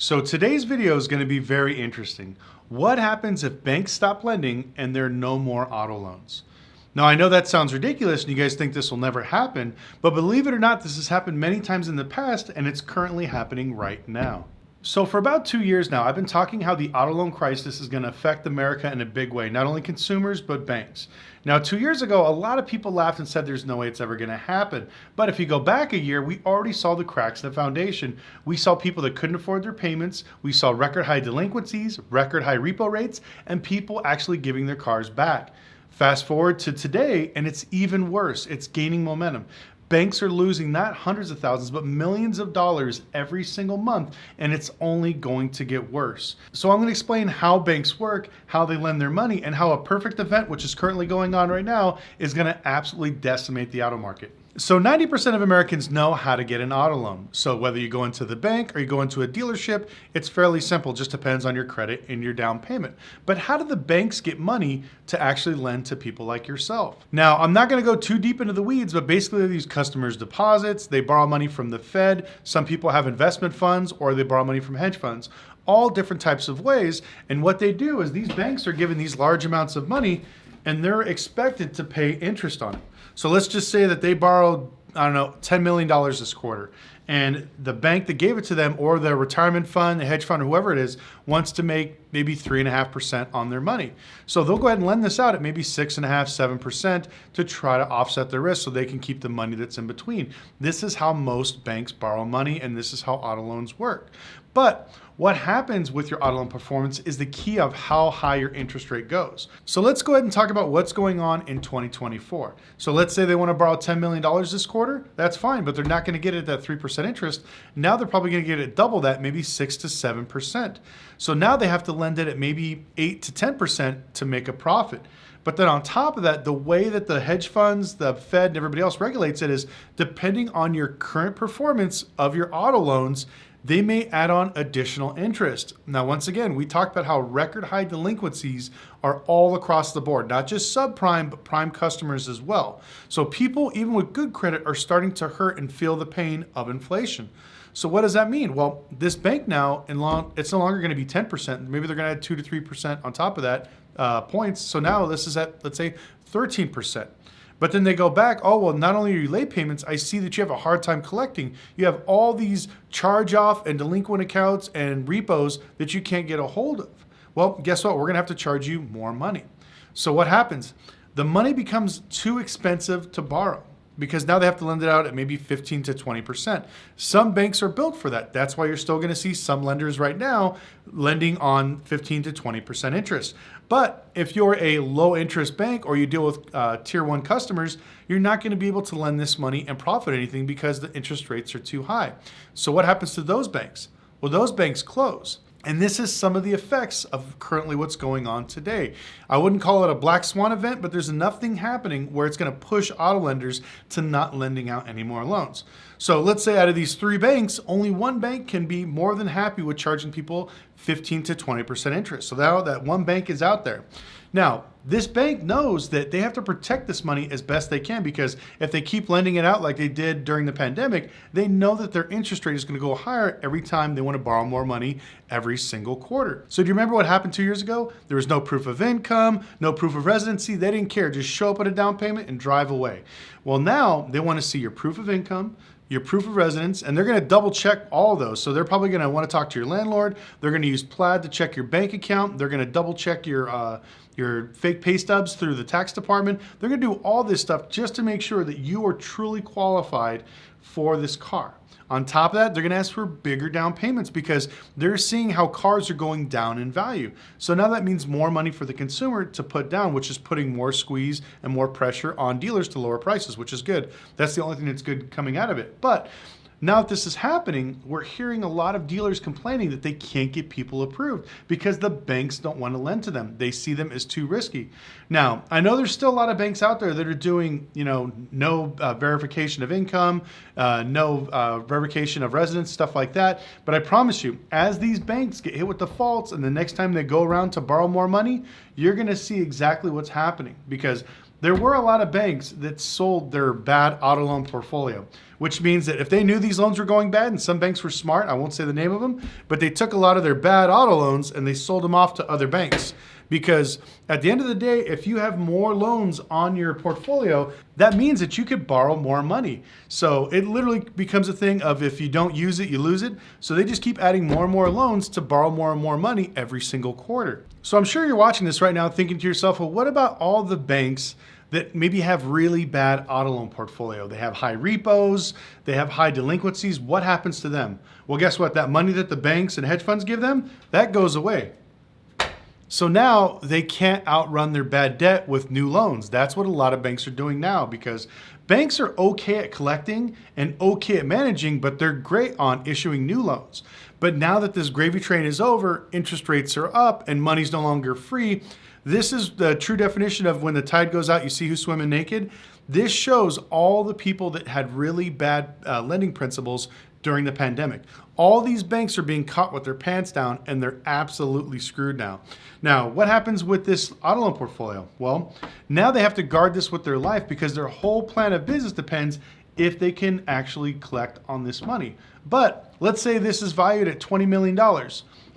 So today's video is going to be very interesting. What happens if banks stop lending and there are no more auto loans? Now, I know that sounds ridiculous and you guys think this will never happen, but believe it or not, this has happened many times in the past and it's currently happening right now. So for about 2 years now, I've been talking how the auto loan crisis is going to affect America in a big way, not only consumers, but banks. Now, 2 years ago, a lot of people laughed and said there's no way it's ever going to happen. But if you go back a year, we already saw the cracks in the foundation. We saw people that couldn't afford their payments. We saw record high delinquencies, record high repo rates, and people actually giving their cars back. Fast forward to today, and it's even worse. It's gaining momentum. Banks are losing not hundreds of thousands, but millions of dollars every single month, and it's only going to get worse. So I'm going to explain how banks work, how they lend their money, and how a perfect event, which is currently going on right now, is going to absolutely decimate the auto market. So 90% of Americans know how to get an auto loan. So whether you go into the bank or you go into a dealership, it's fairly simple, just depends on your credit and your down payment. But how do the banks get money to actually lend to people like yourself? Now, I'm not gonna go too deep into the weeds, but basically these customers' deposits, they borrow money from the Fed, some people have investment funds, or they borrow money from hedge funds. All different types of ways. And what they do is these banks are given these large amounts of money and they're expected to pay interest on it. So let's just say that they borrowed, I don't know, $10 million this quarter. And the bank that gave it to them, or the retirement fund, the hedge fund, or whoever it is, wants to make maybe 3.5% on their money. So they'll go ahead and lend this out at maybe 6.5%, 7% to try to offset the risk so they can keep the money that's in between. This is how most banks borrow money, and this is how auto loans work. But what happens with your auto loan performance is the key of how high your interest rate goes. So let's go ahead and talk about what's going on in 2024. So let's say they want to borrow $10 million this quarter. That's fine, but they're not going to get it at that 3% interest. Now they're probably going to get it double that, maybe 6 to 7%. So now they have to lend it at maybe 8 to 10% to make a profit. But then on top of that, the way that the hedge funds, the Fed, and everybody else regulates it is depending on your current performance of your auto loans, they may add on additional interest. Now, once again, we talked about how record high delinquencies are all across the board, not just subprime, but prime customers as well. So people, even with good credit, are starting to hurt and feel the pain of inflation. So what does that mean? Well, this bank now, it's no longer going to be 10%. Maybe they're going to add 2 to 3% on top of that points. So now this is at, let's say, 13%. But then they go back, oh, well, not only are you late payments, I see that you have a hard time collecting. You have all these charge-off and delinquent accounts and repos that you can't get a hold of. Well, guess what? We're going to have to charge you more money. So what happens? The money becomes too expensive to borrow because now they have to lend it out at maybe 15 to 20%. Some banks are built for that. That's why you're still going to see some lenders right now lending on 15 to 20% interest. But if you're a low interest bank or you deal with tier 1 customers, you're not going to be able to lend this money and profit anything because the interest rates are too high. So what happens to those banks? Well, those banks close. And this is some of the effects of currently what's going on today. I wouldn't call it a black swan event, but there's nothing happening where it's going to push auto lenders to not lending out any more loans. So let's say out of these 3 banks, only one bank can be more than happy with charging people 15 to 20% interest. So now that one bank is out there. Now, this bank knows that they have to protect this money as best they can because if they keep lending it out like they did during the pandemic, they know that their interest rate is going to go higher every time they want to borrow more money every single quarter. So do you remember what happened 2 years ago? There was no proof of income, no proof of residency. They didn't care. Just show up at a down payment and drive away. Well, now they want to see your proof of income, your proof of residence, and they're going to double check all of those. So they're probably going to want to talk to your landlord. They're going to use Plaid to check your bank account. They're going to double check your fake pay stubs through the tax department. They're going to do all this stuff just to make sure that you are truly qualified for this car. On top of that, they're going to ask for bigger down payments because they're seeing how cars are going down in value. So now that means more money for the consumer to put down, which is putting more squeeze and more pressure on dealers to lower prices, which is good. That's the only thing that's good coming out of it. But now that this is happening, we're hearing a lot of dealers complaining that they can't get people approved because the banks don't want to lend to them. They see them as too risky. Now, I know there's still a lot of banks out there that are doing, no verification of income, no verification of residence, stuff like that. But I promise you, as these banks get hit with defaults and the next time they go around to borrow more money, you're going to see exactly what's happening because there were a lot of banks that sold their bad auto loan portfolio, which means that if they knew these loans were going bad, and some banks were smart, I won't say the name of them, but they took a lot of their bad auto loans and they sold them off to other banks. Because at the end of the day, if you have more loans on your portfolio, that means that you could borrow more money. So it literally becomes a thing of if you don't use it, you lose it. So they just keep adding more and more loans to borrow more and more money every single quarter. So I'm sure you're watching this right now thinking to yourself, well, what about all the banks that maybe have really bad auto loan portfolio? They have high repos, they have high delinquencies. What happens to them? Well, guess what? That money that the banks and hedge funds give them, that goes away. So now they can't outrun their bad debt with new loans. That's what a lot of banks are doing now, because banks are okay at collecting and okay at managing, but they're great on issuing new loans. But now that this gravy train is over, interest rates are up and money's no longer free. This is the true definition of when the tide goes out, you see who's swimming naked. This shows all the people that had really bad lending principles during the pandemic. All these banks are being caught with their pants down and they're absolutely screwed now. Now, what happens with this auto loan portfolio? Well, now they have to guard this with their life because their whole plan of business depends if they can actually collect on this money. But let's say this is valued at $20 million.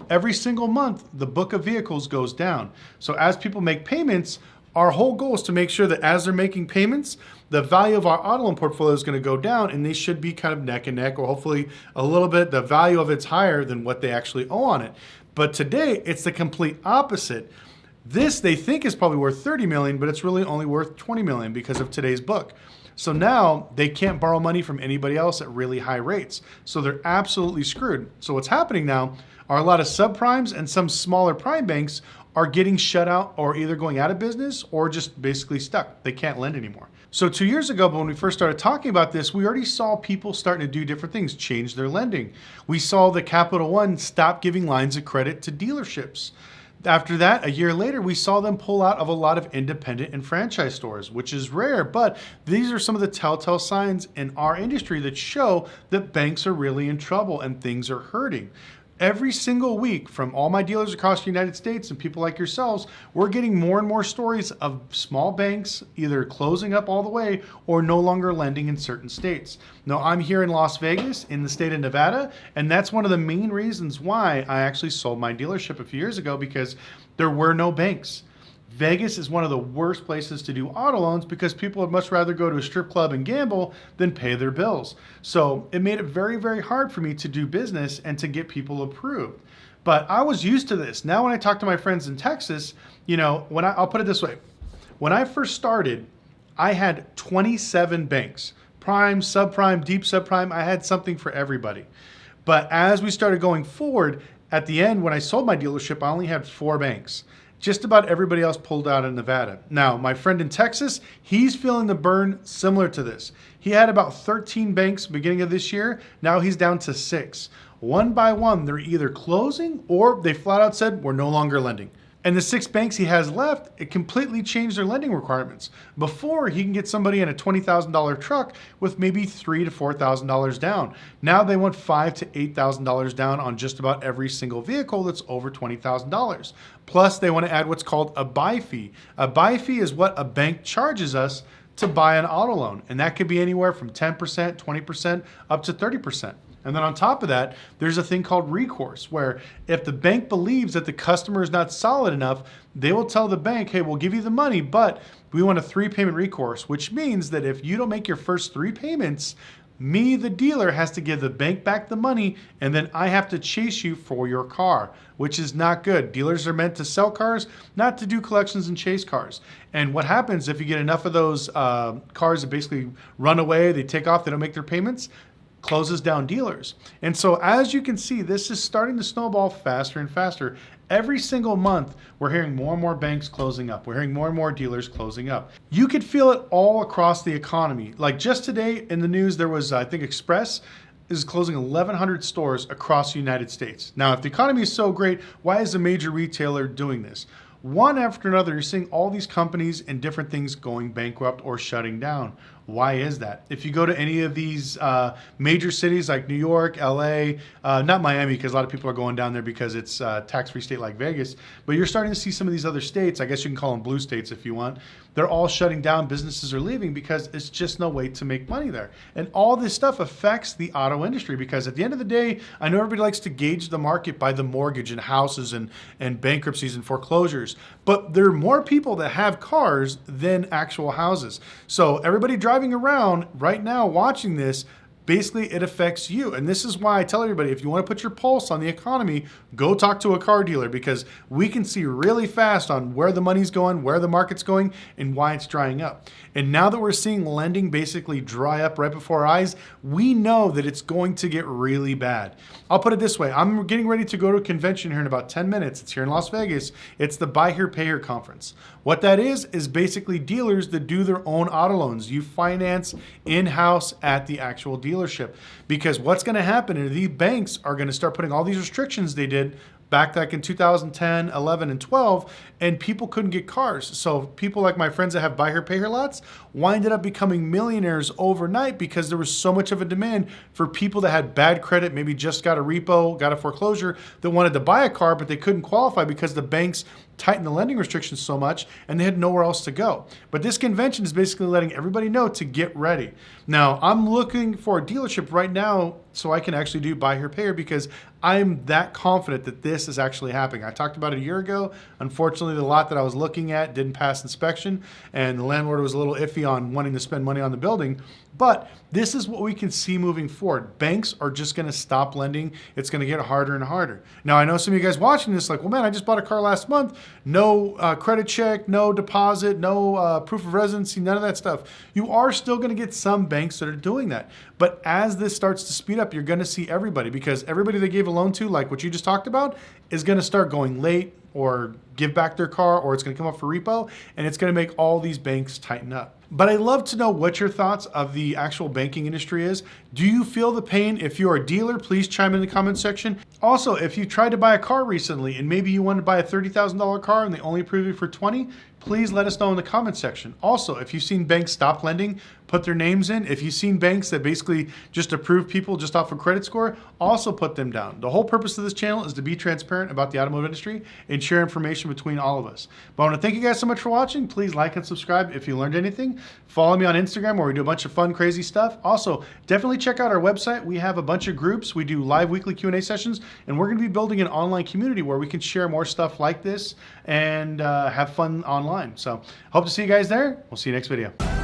Every single month, the book of vehicles goes down. So as people make payments, our whole goal is to make sure that as they're making payments, the value of our auto loan portfolio is going to go down, and they should be kind of neck and neck, or hopefully a little bit, the value of it's higher than what they actually owe on it. But today, it's the complete opposite. This they think is probably worth 30 million, but it's really only worth 20 million because of today's book. So now they can't borrow money from anybody else at really high rates. So they're absolutely screwed. So what's happening now are a lot of subprimes and some smaller prime banks are getting shut out or either going out of business or just basically stuck. They can't lend anymore. So 2 years ago, when we first started talking about this, we already saw people starting to do different things, change their lending. We saw the Capital One stop giving lines of credit to dealerships. After that, a year later, we saw them pull out of a lot of independent and franchise stores, which is rare, but these are some of the telltale signs in our industry that show that banks are really in trouble and things are hurting. Every single week from all my dealers across the United States and people like yourselves, we're getting more and more stories of small banks either closing up all the way or no longer lending in certain states. Now, I'm here in Las Vegas in the state of Nevada, and that's one of the main reasons why I actually sold my dealership a few years ago, because there were no banks. Vegas is one of the worst places to do auto loans because people would much rather go to a strip club and gamble than pay their bills. So it made it very, very hard for me to do business and to get people approved. But I was used to this. Now when I talk to my friends in Texas, I'll put it this way. When I first started, I had 27 banks. Prime, subprime, deep subprime. I had something for everybody. But as we started going forward, at the end, when I sold my dealership, I only had 4 banks. Just about everybody else pulled out in Nevada. Now, my friend in Texas, he's feeling the burn similar to this. He had about 13 banks beginning of this year. Now he's down to 6. One by one, they're either closing or they flat out said, we're no longer lending. And the 6 banks he has left, it completely changed their lending requirements. Before, he can get somebody in a $20,000 truck with maybe $3,000 to $4,000 down. Now they want $5,000 to $8,000 down on just about every single vehicle that's over $20,000. Plus, they want to add what's called a buy fee. A buy fee is what a bank charges us to buy an auto loan. And that could be anywhere from 10%, 20%, up to 30%. And then on top of that, there's a thing called recourse, where if the bank believes that the customer is not solid enough, they will tell the bank, hey, we'll give you the money, but we want a 3-payment recourse, which means that if you don't make your first 3 payments, me, the dealer, has to give the bank back the money, and then I have to chase you for your car, which is not good. Dealers are meant to sell cars, not to do collections and chase cars. And what happens if you get enough of those cars that basically run away, they take off, they don't make their payments? Closes down dealers. And so as you can see, this is starting to snowball faster and faster. Every single month, we're hearing more and more banks closing up. We're hearing more and more dealers closing up. You could feel it all across the economy. Like just today in the news, there was, I think Express is closing 1,100 stores across the United States. Now, if the economy is so great, why is a major retailer doing this? One after another, you're seeing all these companies and different things going bankrupt or shutting down. Why is that? If you go to any of these major cities like New York, LA, not Miami, because a lot of people are going down there because it's a tax-free state like Vegas, but you're starting to see some of these other states, I guess you can call them blue states if you want, they're all shutting down, businesses are leaving because it's just no way to make money there. And all this stuff affects the auto industry because at the end of the day, I know everybody likes to gauge the market by the mortgage and houses and bankruptcies and foreclosures, but there are more people that have cars than actual houses. So everybody driving around right now watching this, basically it affects you. And this is why I tell everybody, if you want to put your pulse on the economy, go talk to a car dealer because we can see really fast on where the money's going, where the market's going, and why it's drying up. And now that we're seeing lending basically dry up right before our eyes, we know that it's going to get really bad. I'll put it this way. I'm getting ready to go to a convention here in about 10 minutes. It's here in Las Vegas. It's the Buy Here, Pay Here conference. What that is basically dealers that do their own auto loans. You finance in-house at the actual dealership. Because what's going to happen is these banks are going to start putting all these restrictions they did back in 2010, 11, and 12, and people couldn't get cars. So people like my friends that have Buy Here, Pay Here lots winded up becoming millionaires overnight because there was so much of a demand for people that had bad credit, maybe just got a repo, got a foreclosure, that wanted to buy a car, but they couldn't qualify because the banks tightened the lending restrictions so much and they had nowhere else to go. But this convention is basically letting everybody know to get ready. Now, I'm looking for a dealership right now so I can actually do Buy Here, Pay Here because I'm that confident that this is actually happening. I talked about it a year ago. Unfortunately, the lot that I was looking at didn't pass inspection and the landlord was a little iffy on wanting to spend money on the building. But this is what we can see moving forward. Banks are just going to stop lending. It's going to get harder and harder. Now, I know some of you guys watching this like, well, man, I just bought a car last month. No credit check, no deposit, no proof of residency, none of that stuff. You are still going to get some banks that are doing that. But as this starts to speed up, you're going to see everybody because everybody they gave a loan to, like what you just talked about, is going to start going late or give back their car, or it's going to come up for repo, and it's going to make all these banks tighten up. But I'd love to know what your thoughts of the actual banking industry is. Do you feel the pain? If you're a dealer, please chime in the comment section. Also, if you tried to buy a car recently and maybe you wanted to buy a $30,000 car and they only approved you for 20, please let us know in the comment section. Also, if you've seen banks stop lending, put their names in. If you've seen banks that basically just approve people just off a credit score, also put them down. The whole purpose of this channel is to be transparent about the automotive industry and share information between all of us. But I want to thank you guys so much for watching. Please like and subscribe if you learned anything. Follow me on Instagram where we do a bunch of fun, crazy stuff. Also, definitely check out our website. We have a bunch of groups. We do live weekly Q&A sessions, and we're going to be building an online community where we can share more stuff like this and have fun online. So hope to see you guys there. We'll see you next video.